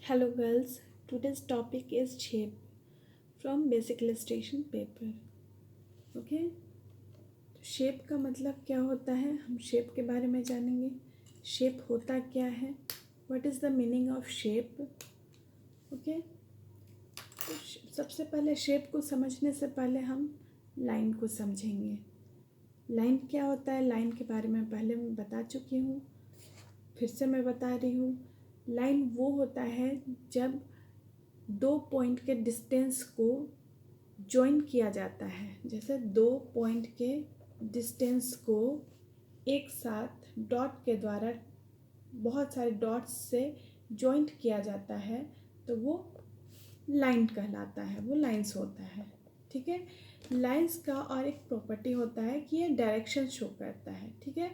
Hello girls, today's topic is shape from basic illustration paper. Okay? Shape का मतलब क्या होता है, हम शेप के बारे में जानेंगे. शेप होता क्या है, what is the meaning of shape. Okay, तो सबसे पहले शेप को समझने से पहले हम लाइन को समझेंगे. लाइन क्या होता है, लाइन के बारे में पहले मैं बता चुकी हूँ, फिर से मैं बता रही हूँ. लाइन वो होता है जब दो पॉइंट के डिस्टेंस को जॉइन किया जाता है. जैसे दो पॉइंट के डिस्टेंस को एक साथ डॉट के द्वारा बहुत सारे डॉट्स से जॉइंट किया जाता है तो वो लाइन कहलाता है, वो लाइंस होता है. ठीक है. लाइंस का और एक प्रॉपर्टी होता है कि ये डायरेक्शन शो करता है. ठीक है.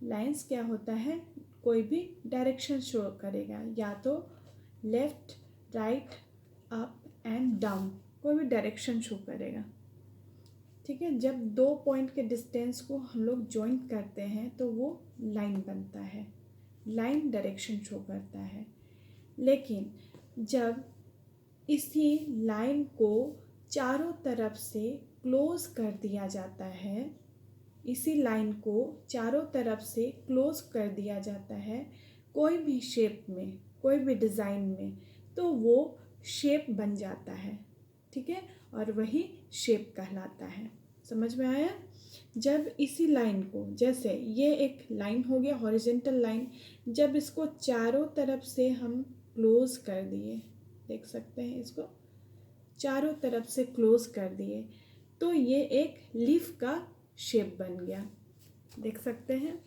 लाइंस क्या होता है, कोई भी डायरेक्शन शो करेगा, या तो left, right, up and down, कोई भी डायरेक्शन शो करेगा. ठीक है. जब दो पॉइंट के डिस्टेंस को हम लोग जॉइंट करते हैं तो वो लाइन बनता है. लाइन डायरेक्शन शो करता है. लेकिन जब इसी लाइन को चारों तरफ से क्लोज कर दिया जाता है, इसी लाइन को चारों तरफ से क्लोज कर दिया जाता है कोई भी शेप में, कोई भी डिज़ाइन में, तो वो शेप बन जाता है. ठीक है. और वही शेप कहलाता है. समझ में आया. जब इसी लाइन को, जैसे ये एक लाइन हो गया हॉरिजॉन्टल लाइन, जब इसको चारों तरफ से हम क्लोज कर दिए, देख सकते हैं, इसको चारों तरफ से क्लोज कर दिए तो ये एक लीफ का शेप बन गया. देख सकते हैं.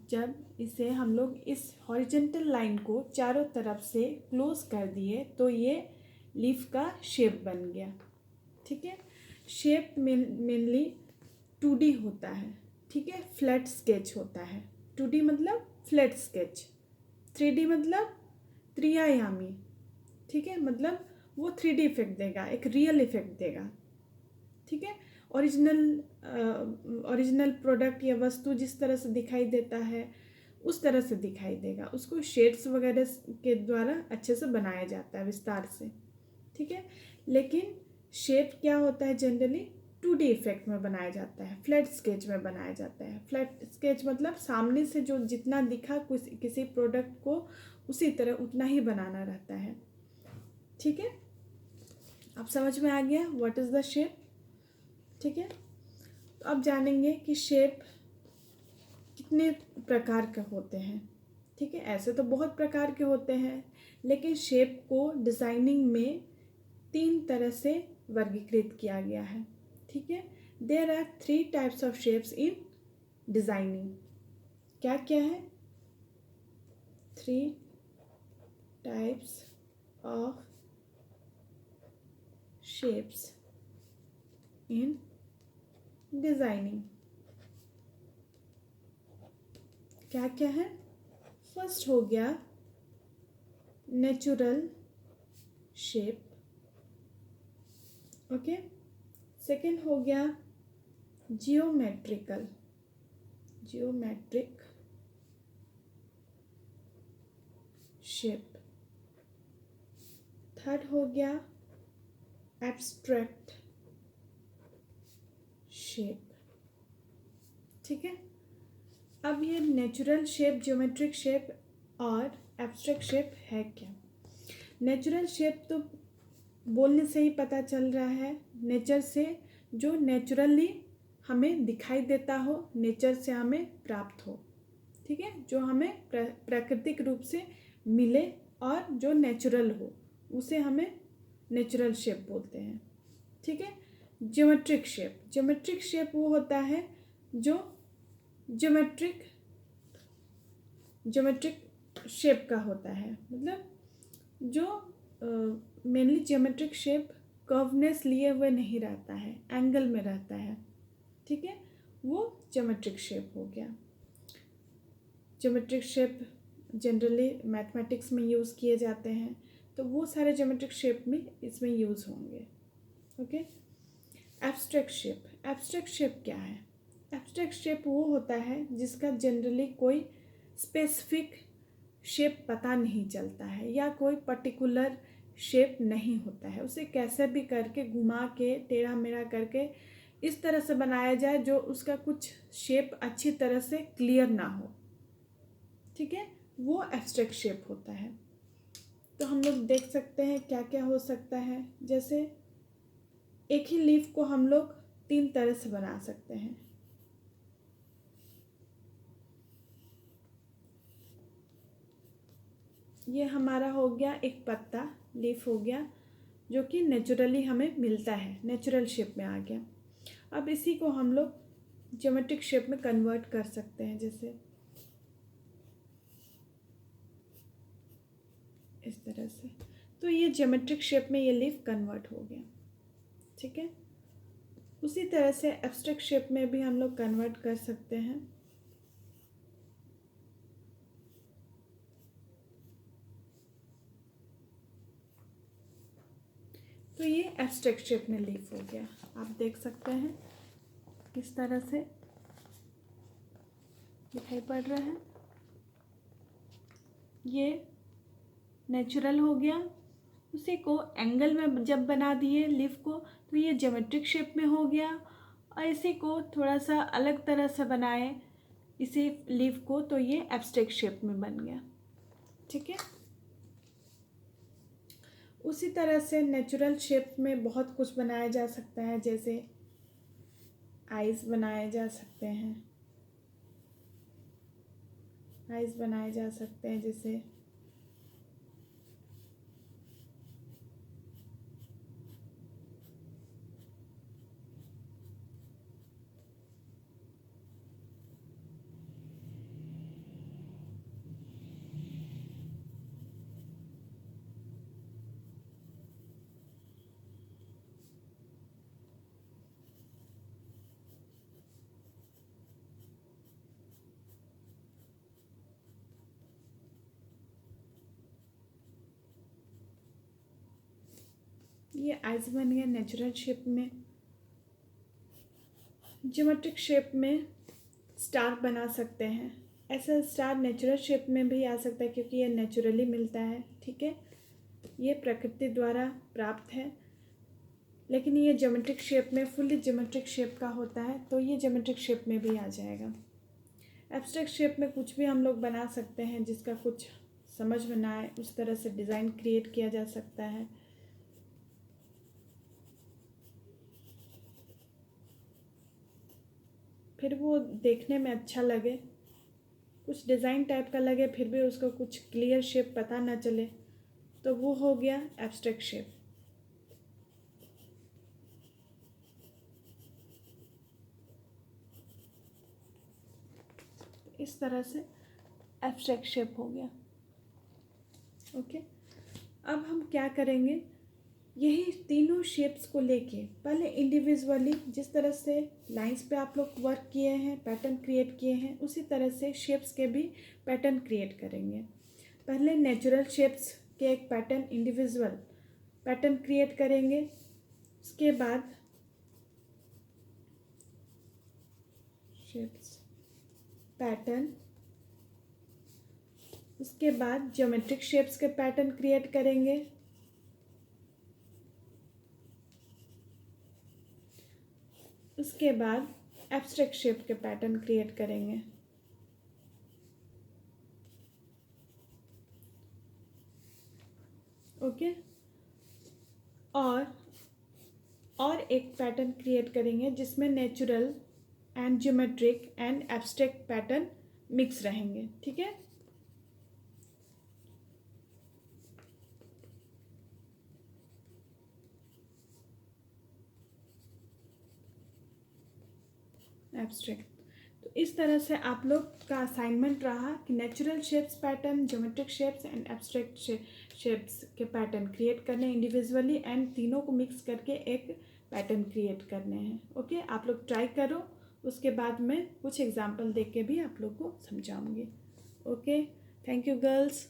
जब इसे हम लोग इस हॉरिजॉन्टल लाइन को चारों तरफ से क्लोज कर दिए तो ये लीफ का शेप बन गया. ठीक है. शेप मेनली 2D होता है. ठीक है. फ्लैट स्केच होता है. 2D मतलब फ्लैट स्केच, 3D मतलब त्रिआयामी. ठीक है. मतलब वो 3D इफेक्ट देगा, एक रियल इफेक्ट देगा. ठीक है. ओरिजिनल प्रोडक्ट या वस्तु जिस तरह से दिखाई देता है उस तरह से दिखाई देगा. उसको शेड्स वगैरह के द्वारा अच्छे से बनाया जाता है, विस्तार से. ठीक है. लेकिन शेप क्या होता है, जनरली 2D इफेक्ट में बनाया जाता है, फ्लैट स्केच में बनाया जाता है. फ्लैट स्केच मतलब सामने से जो जितना दिखा किसी प्रोडक्ट को उसी तरह उतना ही बनाना रहता है. ठीक है. अब समझ में आ गया व्हाट इज़ द शेप. ठीक है. तो अब जानेंगे कि शेप कितने प्रकार के होते हैं. ठीक है. ऐसे तो बहुत प्रकार के होते हैं, लेकिन शेप को डिज़ाइनिंग में 3 तरह से वर्गीकृत किया गया है. ठीक है. There are 3 types of shapes in designing. क्या क्या है? 3 types of shapes in designing. क्या क्या है? फर्स्ट हो गया नेचुरल शेप. ओके. सेकंड हो गया जियोमेट्रिक शेप. थर्ड हो गया एब्स्ट्रैक्ट शेप. ठीक है. अब ये नेचुरल शेप, ज्योमेट्रिक शेप और एब्स्ट्रैक्ट शेप है क्या? नेचुरल शेप तो बोलने से ही पता चल रहा है, नेचर से, जो नेचुरली हमें दिखाई देता हो, नेचर से हमें प्राप्त हो. ठीक है. जो हमें प्राकृतिक रूप से मिले और जो नेचुरल हो उसे हमें नेचुरल शेप बोलते हैं. ठीक है. ज्योमेट्रिक शेप वो होता है जो ज्योमेट्रिक शेप का होता है. मतलब जो मेनली ज्योमेट्रिक शेप कर्वनेस लिए हुए नहीं रहता है, एंगल में रहता है. ठीक है. वो ज्योमेट्रिक शेप हो गया. ज्योमेट्रिक शेप जनरली मैथमेटिक्स में यूज़ किए जाते हैं, तो वो सारे ज्योमेट्रिक शेप में इसमें यूज़ होंगे. ओके. एब्स्ट्रैक्ट शेप क्या है? एब्स्ट्रैक्ट शेप वो होता है जिसका जनरली कोई स्पेसिफिक शेप पता नहीं चलता है या कोई पर्टिकुलर शेप नहीं होता है, उसे कैसे भी करके घुमा के टेढ़ा मेढ़ा करके इस तरह से बनाया जाए जो उसका कुछ शेप अच्छी तरह से क्लियर ना हो, ठीक है, वो एब्स्ट्रैक्ट शेप होता है। तो हम लोग देख सकते हैं क्या क्या हो सकता है। जैसे एक ही लीफ को हम लोग 3 तरह से बना सकते हैं। ये हमारा हो गया एक पत्ता, लीफ हो गया, जो कि नेचुरली हमें मिलता है, नेचुरल शेप में आ गया। अब इसी को हम लोग ज्योमेट्रिक शेप में कन्वर्ट कर सकते हैं, जैसे इस तरह से। तो ये ज्योमेट्रिक शेप में ये लीफ कन्वर्ट हो गया, ठीक है। उसी तरह से एब्स्ट्रैक्ट शेप में भी हम लोग कन्वर्ट कर सकते हैं। तो ये एब्स्ट्रैक्ट शेप में लीफ हो गया, आप देख सकते हैं किस तरह से दिखाई पड़ रहा है। ये नेचुरल हो गया। उसी को एंगल में जब बना दिए लीफ को तो ये ज्योमेट्रिक शेप में हो गया, और इसी को थोड़ा सा अलग तरह से बनाए इसी लीफ को तो ये एब्स्ट्रैक्ट शेप में बन गया, ठीक है। उसी तरह से नेचुरल शेप में बहुत कुछ बनाया जा सकता है, जैसे आइज़ बनाए जा सकते हैं, आइज़ बनाए जा सकते हैं जैसे ये आइज़ बन गया नेचुरल शेप में। ज्योमेट्रिक शेप में स्टार बना सकते हैं। ऐसा स्टार नेचुरल शेप में भी आ सकता है क्योंकि ये नेचुरली मिलता है, ठीक है, ये प्रकृति द्वारा प्राप्त है। लेकिन ये ज्योमेट्रिक शेप में फुल्ली ज्योमेट्रिक शेप का होता है, तो ये ज्योमेट्रिक शेप में भी आ जाएगा। एब्स्ट्रैक्ट शेप में कुछ भी हम लोग बना सकते हैं जिसका कुछ समझ में ना आए, उस तरह से डिज़ाइन क्रिएट किया जा सकता है। फिर वो देखने में अच्छा लगे, कुछ डिज़ाइन टाइप का लगे, फिर भी उसको कुछ क्लियर शेप पता ना चले, तो वो हो गया एब्स्ट्रैक्ट शेप। इस तरह से एब्स्ट्रैक्ट शेप हो गया, ओके। अब हम क्या करेंगे, यही तीनों शेप्स को लेके पहले इंडिविजुअली जिस तरह से लाइंस पे आप लोग वर्क किए हैं, पैटर्न क्रिएट किए हैं, उसी तरह से शेप्स के भी पैटर्न क्रिएट करेंगे। पहले नेचुरल शेप्स के एक पैटर्न, इंडिविजुअल पैटर्न क्रिएट करेंगे। उसके बाद शेप्स पैटर्न, उसके बाद ज्योमेट्रिक शेप्स के पैटर्न क्रिएट करेंगे। उसके बाद एब्स्ट्रैक्ट शेप के पैटर्न क्रिएट करेंगे। ओके, और एक पैटर्न क्रिएट करेंगे जिसमें natural and geometric and abstract pattern mix रहेंगे, ठीक है। एब्स्ट्रैक्ट, तो इस तरह से आप लोग का असाइनमेंट रहा कि natural shapes pattern, geometric shapes and abstract shapes के पैटर्न क्रिएट करने इंडिविजुअली एंड तीनों को मिक्स करके एक पैटर्न क्रिएट करने हैं, ओके। आप लोग ट्राई करो, उसके बाद मैं कुछ एग्जाम्पल देख के भी आप लोग को समझाऊंगी, ओके। Thank you girls.